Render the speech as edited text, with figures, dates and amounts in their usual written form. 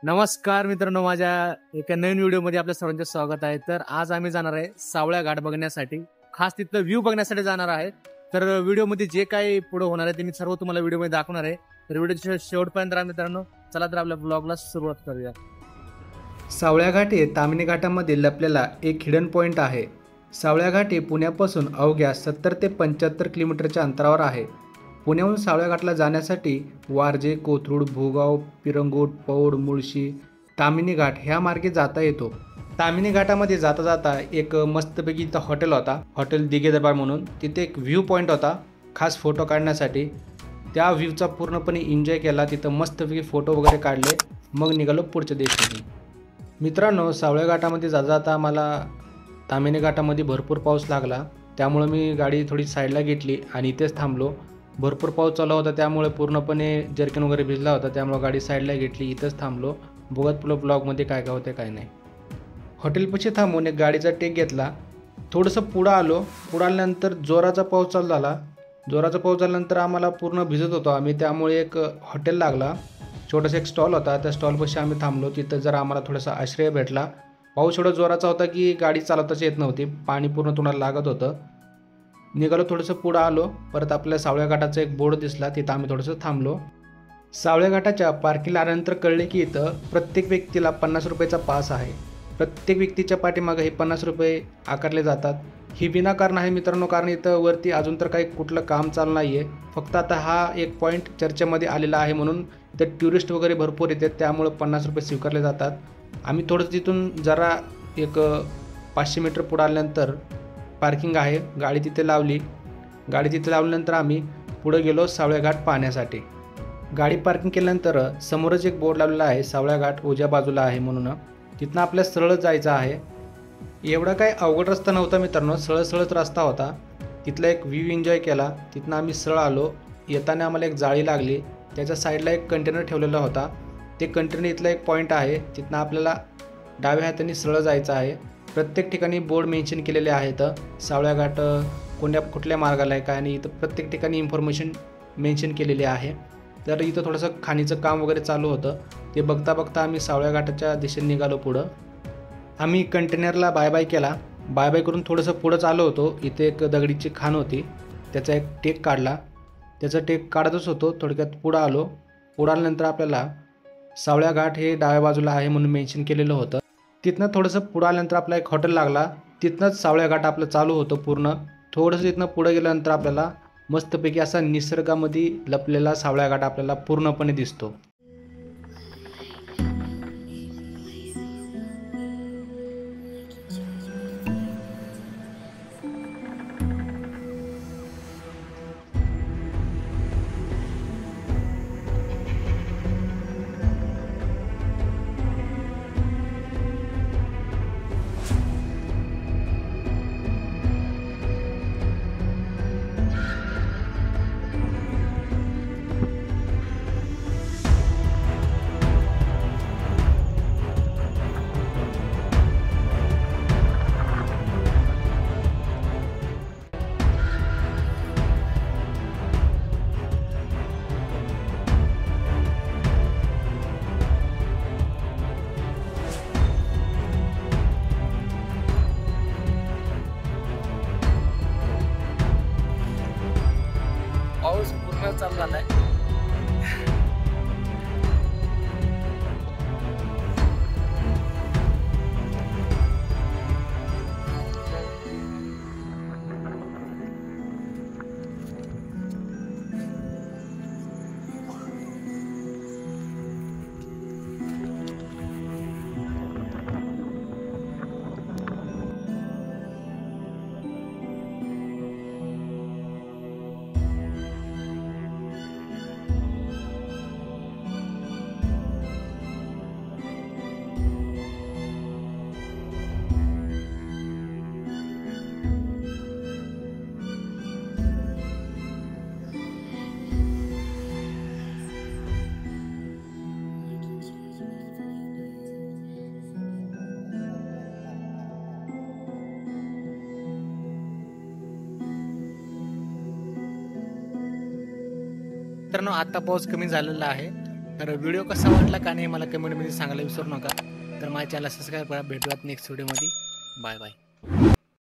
नमस्कार मित्रांनो, माझ्या एका नवीन व्हिडिओमध्ये आपल्या सर्वांचे स्वागत आहे. तर आज आम्ही जाणार आहे सावळ्या घाट बघण्यासाठी, खास तिथलं व्ह्यू बघण्यासाठी जाणार आहे. तर व्हिडिओमध्ये जे काही पुढे होणार आहे ते मी सर्व तुम्हाला व्हिडिओमध्ये दाखवणार आहे. तर व्हिडिओच्या शेवटपर्यंत राहा मित्रांनो. चला तर आपल्या ब्लॉगला सुरुवात करूया. सावळ्या घाट हे ताम्हिणी घाटामध्ये लपलेला एक हिडन पॉईंट आहे. सावळ्या घाट हे पुण्यापासून अवघ्या 70 ते 75 किलोमीटरच्या अंतरावर आहे. पुण्याहून सावळ्या घाटला जाण्यासाठी वारजे, कोथरूड, भोगाव, पिरंगुट, पौड, मुळशी, ताम्हिणी घाट ह्या मार्गे जाता येतो. ताम्हिणी घाटामध्ये जाता जाता एक मस्तपैकी इथं हॉटेल होता, हॉटेल दिघे दरबार म्हणून. तिथे एक व्ह्यू पॉईंट होता खास फोटो काढण्यासाठी. त्या व्ह्यूचा पूर्णपणे एन्जॉय केला. तिथं मस्तपैकी फोटो वगैरे काढले. मग निघालो पुढच्या दिवशी. मित्रांनो, सावळ्या घाटामध्ये जाता जाता मला ताम्हिणी घाटामध्ये भरपूर पाऊस लागला. त्यामुळे मी गाडी थोडी साईडला घेतली आणि इथेच थांबलो. भरपूर पाऊस चालू होता, त्यामुळे पूर्णपणे जर्किन वगैरे भिजला होता. त्यामुळे गाडी साईडला घेतली, इथंच थांबलो. बघत पुढं ब्लॉगमध्ये काय काय होते काय नाही. हॉटेलपाशी थांबून एक गाडीचा टेक घेतला. थोडंसं पुढं आलो. पुढं आल्यानंतर जोराचा पाऊस चालू झाला. जोराचा पाऊस झाल्यानंतर आम्हाला पूर्ण भिजत होतो आम्ही. त्यामुळे एक हॉटेल लागला, छोटासा एक स्टॉल होता. त्या स्टॉलपाशी आम्ही थांबलो. तिथं जरा आम्हाला थोडासा आश्रय भेटला. पाऊस एवढा जोराचा होता की गाडी चालवताच येत नव्हती. पाणी पूर्ण तोंडाला लागत होतं. निघालो, थोडंसं पुढं आलो. परत आपल्या सावळ्या घाटाचा एक बोर्ड दिसला, तिथं आम्ही थोडंसं थांबलो. सावळ्या घाटाच्या पार्किंगला आल्यानंतर कळले की इथं प्रत्येक व्यक्तीला 50 रुपयाचा पास आहे. प्रत्येक व्यक्तीच्या पाठीमागे हे 50 रुपये आकारले जातात. ही विनाकारण आहे मित्रांनो, कारण इथं वरती अजून तर काही कुठलं काम चालू नाही आहे. फक्त आता हा एक पॉईंट चर्चेमध्ये आलेला आहे म्हणून इथं टुरिस्ट वगैरे भरपूर येतात, त्यामुळे 50 रुपये स्वीकारले जातात. आम्ही थोडंसं तिथून जरा एक 500 मीटर पुढं आल्यानंतर पार्किंग आहे, गाडी तिथे लावली. गाडी तिथे लावल्यानंतर आम्ही पुढं गेलो सावळ्या घाट पाहण्यासाठी. गाडी पार्किंग केल्यानंतर समोरच एक बोर्ड लावलेला आहे, सावळ्या घाट उजव्या बाजूला आहे म्हणून. तिथनं आपल्या सरळ जायचं आहे. एवढा काही अवघड रस्ता नव्हता मित्रांनो, सरळच रस्ता होता. तिथला एक व्ह्यू एन्जॉय केला. तिथनं आम्ही सरळ आलो. येताना आम्हाला एक जाळी लागली. त्याच्या साईडला एक कंटेनर ठेवलेला होता. ते कंटेनर इथला एक पॉईंट आहे. तिथनं आपल्याला डाव्या हाताने सरळ जायचं आहे. प्रत्येक ठिकाणी बोर्ड मेन्शन केलेले आहेत, सावळ्या घाट कुठल्या मार्गाला आहे काय, आणि इथं प्रत्येक ठिकाणी इन्फॉर्मेशन मेन्शन केलेली आहे. तर इथं थोडंसं खाणीचं काम वगैरे चालू होतं. ते बघता बघता आम्ही सावळ्या घाटाच्या दिशेने निघालो पुढं. आम्ही कंटेनरला बाय बाय केला. बाय बाय करून थोडंसं पुढं चालू होतो. इथे एक दगडीची खाण होती, त्याचा एक टेक काढला. त्याचा टेक काढतच होतो. थोडक्यात पुढं आलो. पुढं आल्यानंतर आपल्याला सावळ्या घाट हे डाव्या बाजूला आहे म्हणून मेन्शन केलेलं होतं. तिथनं थोडंसं पुढं आल्यानंतर आपला एक हॉटेल लागला. तिथनंच सावळ्या घाट आपलं चालू होतं पूर्ण. थोडंसं तिथनं पुढं गेल्यानंतर आपल्याला मस्तपैकी असा निसर्गामध्ये लपलेला सावळ्या घाट आपल्याला पूर्णपणे दिसतो. पाऊस पूर्ण चालू झालाय. मित्रांनो, आता पाऊस कमी झालेला आहे. तर व्हिडिओ कसा वाटला का नाही मला कमेंटमध्ये सांगायला विसरू नका. तर माझ्या चॅनलला सबस्क्राईब करा. भेटूयात नेक्स्ट व्हिडिओमध्ये. Bye bye.